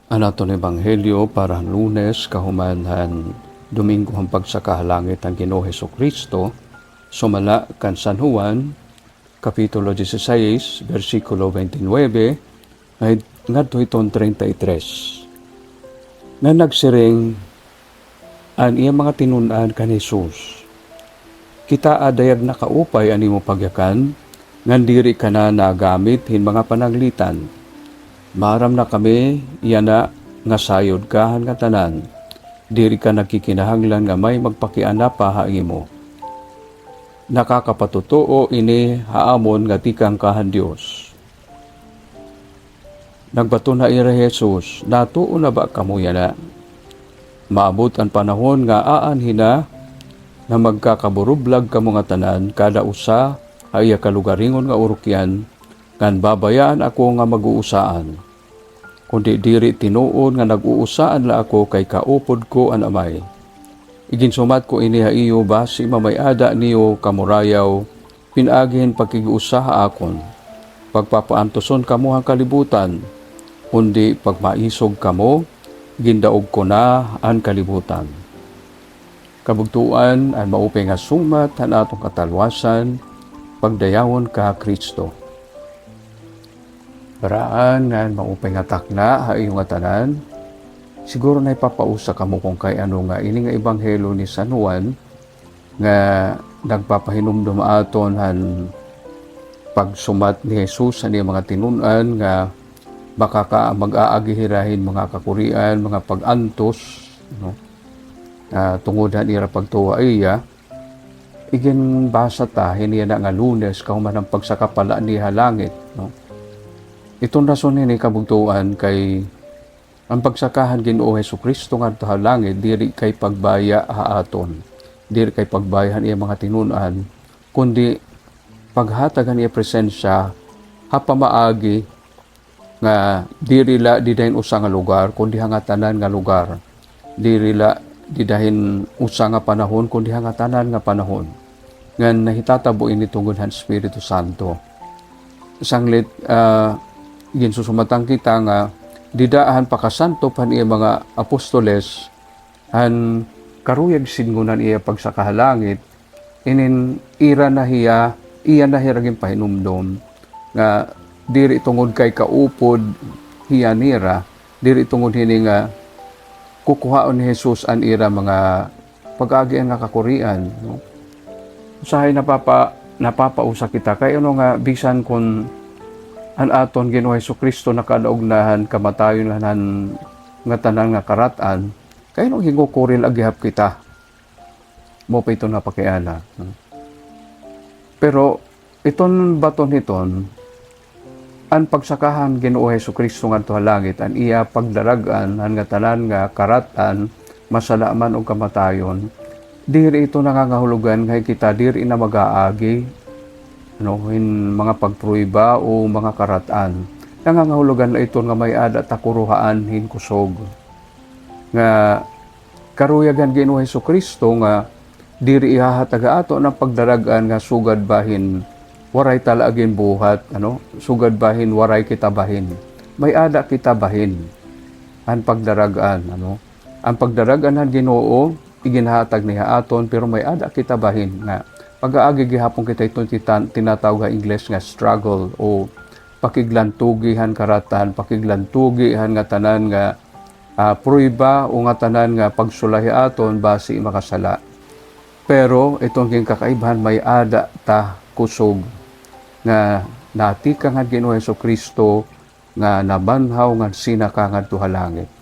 Anaton Ebanghelyo para Lunes kahumanhan Domingo ang pagsakahalangit ang Ginoo Hesukristo sumala kan San Juan Kapitulo 16 versikulo 29 ay ngadto iton 33 nga nagsiring an iya mga tinunan kan Jesus. Kita adayag nakaupay ani mo pagyakan ngan diri kana nagamit hin mga panaglitan. Maram na kami, iyana nga sayod kahan nga tanan. Diri ka nakikinahanglan nga may magpakiana pa haingi mo. Nakakapatutuo ini haamon nga tikang kahan Dios. Nagbato na ira Jesus, natuo na ba kamo yana? Maabot ang panahon nga aanhina na magkakaburublag kamo nga tanan kada usa ay kalugaringon nga urukyan kan babayaan ako nga mag-uusaan. Kundi diri tinuon nga nag-uusaan la ako kay kaupod ko an amay. Iginsumat ko ini ha iyo basi mamayada niyo kamurayaw, pinagihin pagkiguusaha akon. Pagpapaantoson kamo ang kalibutan, kundi pagmaisog kamo, gindaog ko na ang kalibutan. Kabugtuan ang maupay nga sumat han atong katalwasan, pagdayawon ka Kristo. Baraan nga maupay nga takna hayo nga tanan. Siguro na ipapausa kamo kung kay ano nga ini nga Ebanghelyo ni San Juan nga nagpapahinumdum aton han pagsumat ni Jesus sa mga tinunan nga baka mag-aagihirahin mga kakurian, mga pag-antos, no? Tungudan ira pagtuwa iya. Igin basa ta hiniya na nga Lunes kahuman ang pagsakapala ni halangit, no? Itong rason ni kabugtuan kay ang pagsakahan Ginoo Hesukristo nga sa langit diri kay pagbaya haaton, diri kay pagbayahan iya mga tinunan, kundi paghatagan iya presensya hapamaagi nga diri la didahin usa nga lugar kundi hangatanan nga lugar, diri la didahin usa nga panahon kundi hangatanan nga panahon nga nahitatabo ini tungod han Espiritu Santo. Sanglit ginsusumatang kita nga didaahan pakasanto pan iya mga apostoles han karuyag singunan iya pagsakahalangit inin ira na hiya iya na hiragin pahinumdom nga diri tungod kay kaupod hiya nira, diri tungod hini nga kukuhaon ni Jesus an ira mga pag-agi nga kakurian, no? Usahay napapausa kita kay ano nga bisan kun an aton Ginoo Hesukristo nakadaugnahan kamatayon nga tanan nga karatan kay no hingukuril agihap kita mo pa ito napakiana. Pero iton baton hiton an pagsakahan Ginoo Hesukristo ngadto langit an iya pagdaragan nga tanan nga karatan masalaman og kamatayon, diri ito nangangahulugan kay kita diri na mag-aagi mga pagpruiba o mga karatan. Nangangahulugan na ito nga may ada takuruhaan hin kusog. Nga karuyagan Ginoo Hesukristo nga diri ihahataga ato ng pagdaragan nga sugad bahin waray talaagin buhat, sugad bahin waray kita bahin. May ada kita bahin ang pagdaragan, ang pagdaragan ng Ginoo iginhatag niya aton pero may ada kita bahin nga pag-aagi gihapon kita itong tinatawag nga English nga struggle o pakiglantugihan karatan, pakiglantugihan nga tanan nga pruiba o nga tanan nga pagsulahi aton basi makasala. Pero itong king kakaibahan may ada ta kusog nga natika nga Ginoo Hesukristo nga nabanhaw nga sinaka ngadto halangit.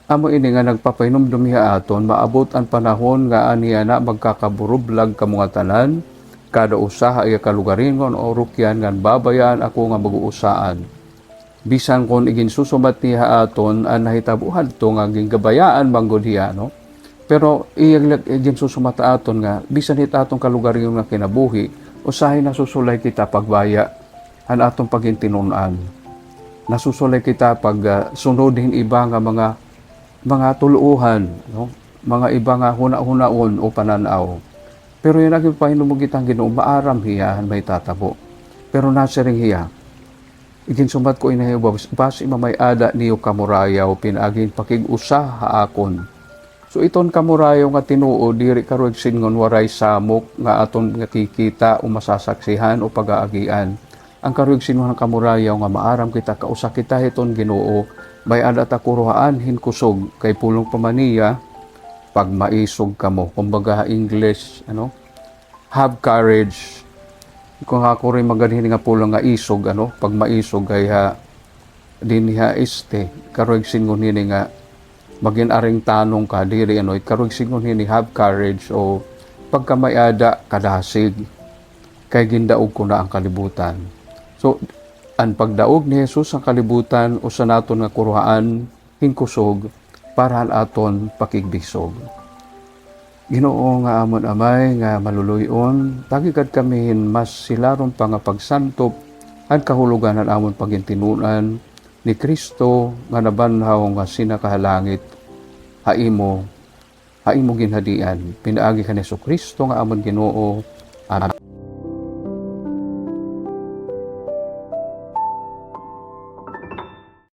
Amo ini nga nagpapahinumdum hiya aton maabot ang panahon nga aniya na magkakaburublag kamo nga tanan kada usa ay kalugaringon o rukyan nga babayaan ako nga mag-uusaan. Bisan kon igin susumat niya aton an nahitabuhan to nga gingabayaan manggod hiya, no? Pero igin susumat aton nga bisan hit atong kalugaringon nga kinabuhi usahay na susulay kita pagbaya han atong pagintinunan. Nasusulay kita pag sunodin iba nga mga tuluuhan, no? Mga iba nga huna-hunaon o pananaw. Pero yung naging pahinumugit ang Ginoo, maaram hiya, may tatabo. Pero nasiring hiya. Iginsumat ko inahibaw, basi mamay ada niyo kamurayaw, pinagin pakig-usa haakon. So iton kamurayaw nga tinuod, diri karuig singon waray samok nga aton nga kikita o masasaksihan o pag-aagian. Ang karuig singon ng kamurayaw nga maaram kita, kausa kita hiton Ginoo, may ada ta kuruhaan hinkusog, kay pulong pamaniya, pag maisog kamo. Kumbaga English, have courage. Kung ako rin maganhin nga pulang nga isog, pag maisog ay dinha karuig singon hini nga maging aring tanong ka diri karuig singon hini have courage o pagka mayada kadasig kay gindaog ko na ang kalibutan. So ang pagdaog ni Jesus ang kalibutan usa naton nga kuruhaan hingkusog para aton pakigbisog. Ginoo nga amon amay nga maluluyon, tagigad kamihin mas silaron pa nga pagsantop at kahulugan ang amon pagintinunan ni Kristo nga nabanhaw nga sinakahalangit haimo ginhadian. Pinaagi ka ni Kristo nga amon Ginoo. Amen.